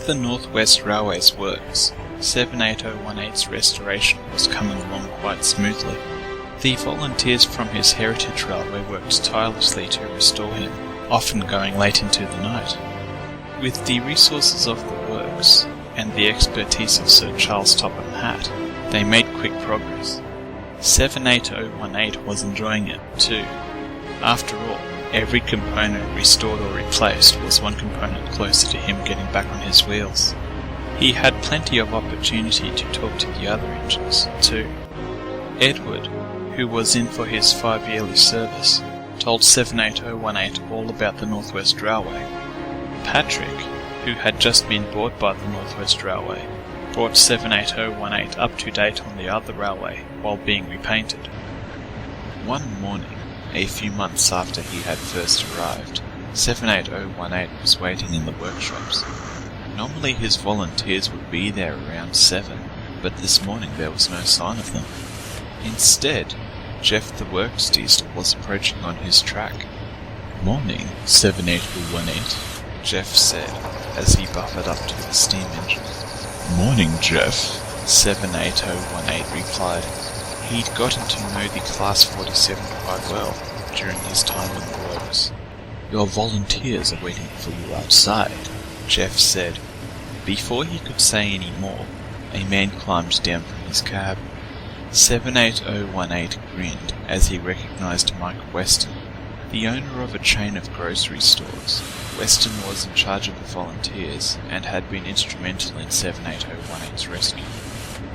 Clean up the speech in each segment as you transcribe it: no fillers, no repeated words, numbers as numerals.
the North West Railway's works, 78018's restoration was coming along quite smoothly. The volunteers from his heritage railway worked tirelessly to restore him, often going late into the night. With the resources of the works, and the expertise of Sir Charles Topham Hatt, they made quick progress. 78018 was enjoying it too. After all, every component restored or replaced was one component closer to him getting back on his wheels. He had plenty of opportunity to talk to the other engines too. Edward, who was in for his 5-yearly service, told 78018 all about the North West Railway. Patrick, who had just been bought by the North West Railway, brought 78018 up to date on the other railway while being repainted. One morning, a few months after he had first arrived, 78018 was waiting in the workshops. Normally his volunteers would be there around 7, but this morning there was no sign of them. Instead, Jeff the works diesel was approaching on his track. "Morning, 78018, Jeff said, as he buffered up to the steam engine. "Morning, Jeff," 78018 replied. He'd gotten to know the Class 47 quite well during his time in the works. "Your volunteers are waiting for you outside," Jeff said. Before he could say any more, a man climbed down from his cab. 78018 grinned as he recognized Mike Weston, the owner of a chain of grocery stores. Weston was in charge of the volunteers and had been instrumental in 78018's rescue.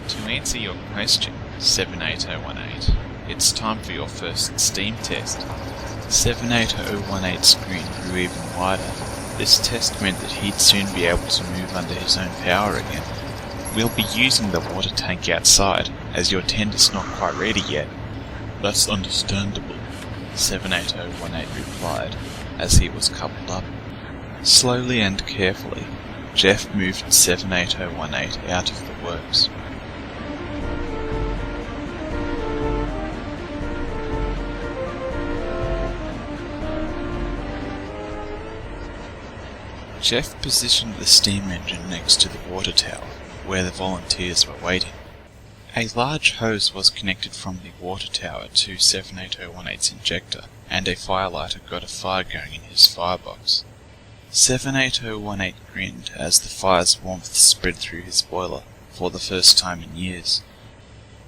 "To answer your question, 78018, it's time for your first steam test." 78018's grin grew even wider. This test meant that he'd soon be able to move under his own power again. "We'll be using the water tank outside, as your tender's not quite ready yet." "That's understandable," 78018 replied, as he was coupled up. Slowly and carefully, Jeff moved 78018 out of the works. Jeff positioned the steam engine next to the water tower, where the volunteers were waiting. A large hose was connected from the water tower to 78018's injector, and a firelighter got a fire going in his firebox. 78018 grinned as the fire's warmth spread through his boiler, for the first time in years.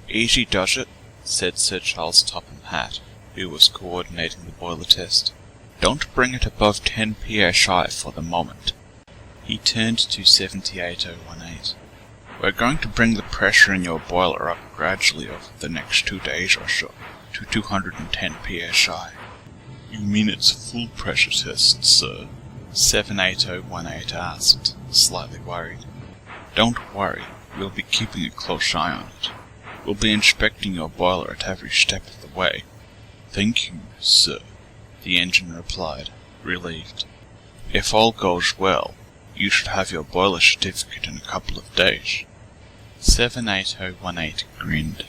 "Easy does it," said Sir Charles Topham Hatt, who was coordinating the boiler test. "Don't bring it above 10 psi for the moment." He turned to 78018. "We're going to bring the pressure in your boiler up gradually over the next 2 days or so, to 210 psi. "You mean it's a full pressure test, sir?" 78018 asked, slightly worried. "Don't worry, we'll be keeping a close eye on it. We'll be inspecting your boiler at every step of the way." "Thank you, sir," the engine replied, relieved. "If all goes well, you should have your boiler certificate in a couple of days." 78018 grinned.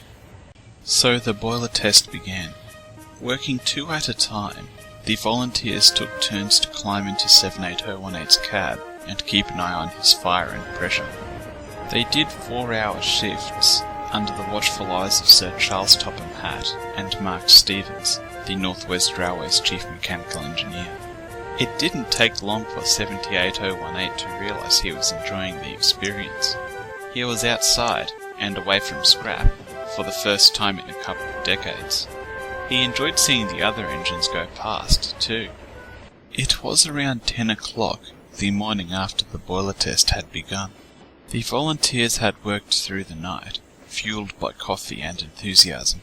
So the boiler test began. Working 2 at a time, the volunteers took turns to climb into 78018's cab and keep an eye on his fire and pressure. They did 4-hour shifts under the watchful eyes of Sir Charles Topham Hatt and Mark Stevens, the North West Railway's chief mechanical engineer. It didn't take long for 78018 to realise he was enjoying the experience. He was outside and away from scrap for the first time in a couple of decades. He enjoyed seeing the other engines go past, too. It was around 10 o'clock, the morning after the boiler test had begun. The volunteers had worked through the night, fueled by coffee and enthusiasm.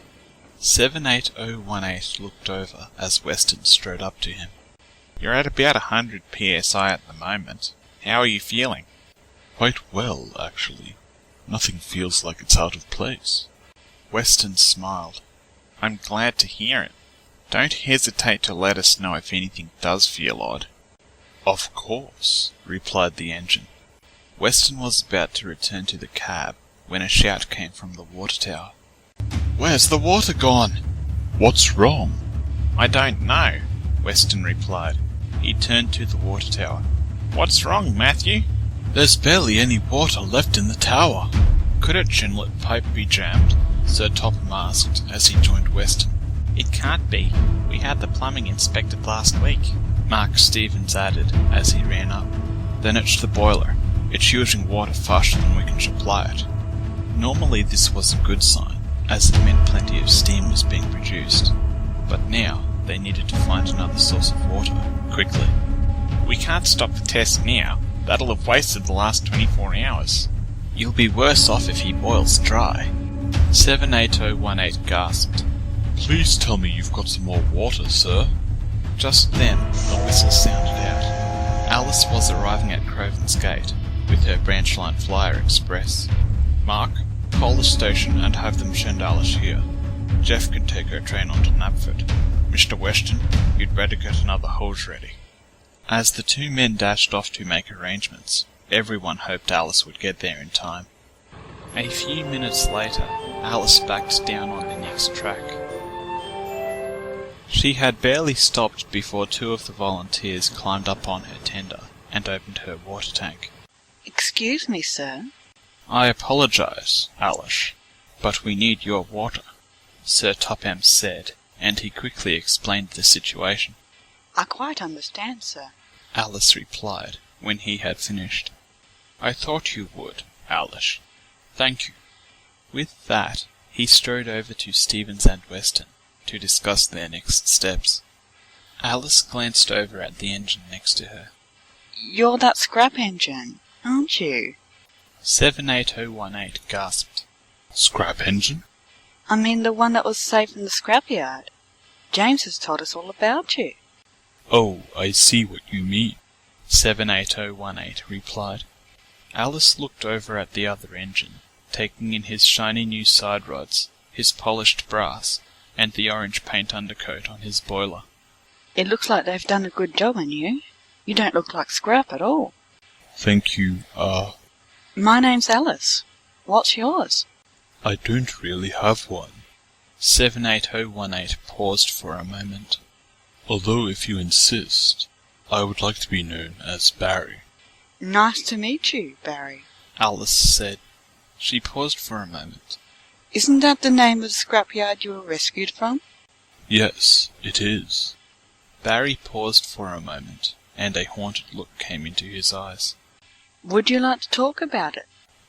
78018 looked over as Weston strode up to him. "You're at about 100 psi at the moment. How are you feeling?" "Quite well, actually. Nothing feels like it's out of place." Weston smiled. "I'm glad to hear it. Don't hesitate to let us know if anything does feel odd." "Of course," replied the engine. Weston was about to return to the cab when a shout came from the water tower. "Where's the water gone?" "What's wrong?" "I don't know," Weston replied. He turned to the water tower. "What's wrong, Matthew?" There's barely any water left in the tower. Could a chinlet pipe be jammed? Sir Topham asked as he joined Weston. It can't be. We had the plumbing inspected last week, Mark Stevens added as he ran up. Then it's the boiler. It's using water faster than we can supply it. Normally this was a good sign, as it meant plenty of steam was being produced. But now they needed to find another source of water, quickly. We can't stop the test now. That'll have wasted the last 24 hours. You'll be worse off if he boils dry. 78018 gasped. Please tell me you've got some more water, sir. Just then, a whistle sounded out. Alice was arriving at Croven's gate, with her branch-line flyer express. Mark, call the station and have them send Alice here. Jeff can take her train on to Knapford. Mr. Weston, you'd better get another hose ready. As the two men dashed off to make arrangements, everyone hoped Alice would get there in time. A few minutes later, Alice backed down on the next track. She had barely stopped before two of the volunteers climbed up on her tender and opened her water tank. Excuse me, sir. I apologize, Alice, but we need your water, Sir Topham said, and he quickly explained the situation. I quite understand, sir, Alice replied when he had finished. I thought you would, Alice. Thank you. With that, he strode over to Stevens and Weston to discuss their next steps. Alice glanced over at the engine next to her. You're that scrap engine, aren't you? 78018 gasped. Scrap engine? I mean the one that was saved from the scrapyard. James has told us all about you. Oh, I see what you mean, 78018 replied. Alice looked over at the other engine, taking in his shiny new side rods, his polished brass, and the orange paint undercoat on his boiler. It looks like they've done a good job on you. You don't look like scrap at all. Thank you, My name's Alice. What's yours? I don't really have one. 78018 paused for a moment. Although if you insist, I would like to be known as Barry. Nice to meet you, Barry, Alice said. She paused for a moment. Isn't that the name of the scrapyard you were rescued from? Yes, it is. Barry paused for a moment, and a haunted look came into his eyes. Would you like to talk about it?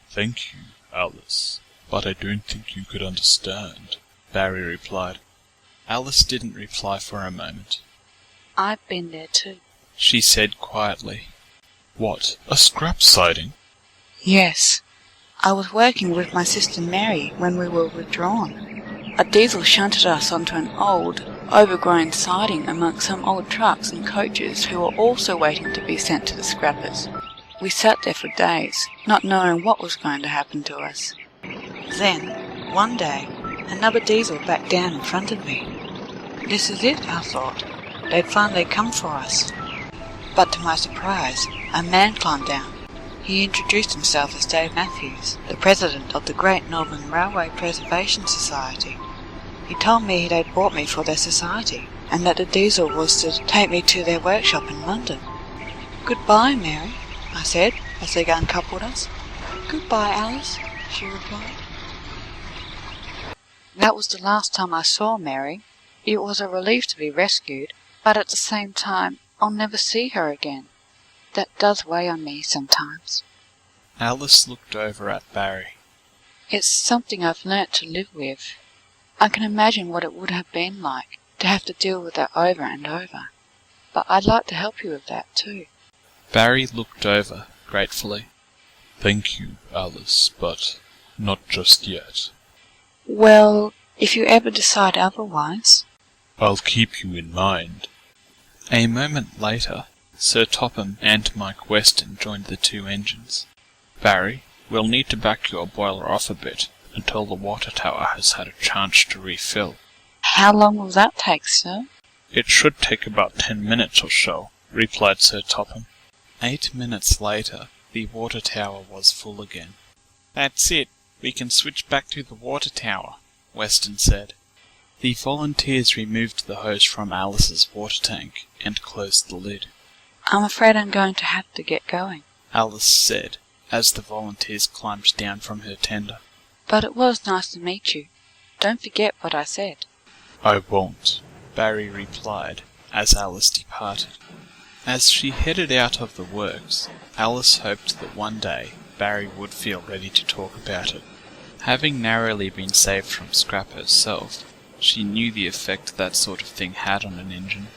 Thank you, Alice, but I don't think you could understand, Barry replied. Alice didn't reply for a moment. I've been there too, she said quietly. What, a scrap sighting? Yes. I was working with my sister Mary when we were withdrawn. A diesel shunted us onto an old, overgrown siding among some old trucks and coaches who were also waiting to be sent to the scrappers. We sat there for days, not knowing what was going to happen to us. Then, one day, another diesel backed down in front of me. This is it, I thought. They'd finally come for us. But to my surprise, a man climbed down. He introduced himself as Dave Matthews, the president of the Great Northern Railway Preservation Society. He told me they'd bought me for their society, and that the diesel was to take me to their workshop in London. Goodbye, Mary, I said, as they uncoupled us. Goodbye, Alice, she replied. That was the last time I saw Mary. It was a relief to be rescued, but at the same time, I'll never see her again. That does weigh on me sometimes. Alice looked over at Barry. It's something I've learnt to live with. I can imagine what it would have been like to have to deal with that over and over. But I'd like to help you with that too. Barry looked over gratefully. Thank you, Alice, but not just yet. Well, if you ever decide otherwise. I'll keep you in mind. A moment later, Sir Topham and Mike Weston joined the two engines. Barry, we'll need to back your boiler off a bit until the water tower has had a chance to refill. How long will that take, sir? It should take about 10 minutes or so, replied Sir Topham. 8 minutes later, the water tower was full again. That's it. We can switch back to the water tower, Weston said. The volunteers removed the hose from Alice's water tank and closed the lid. I'm afraid I'm going to have to get going, Alice said, as the volunteers climbed down from her tender. "But it was nice to meet you. Don't forget what I said." "I won't," Barry replied, as Alice departed. As she headed out of the works, Alice hoped that one day Barry would feel ready to talk about it. Having narrowly been saved from scrap herself, she knew the effect that sort of thing had on an engine.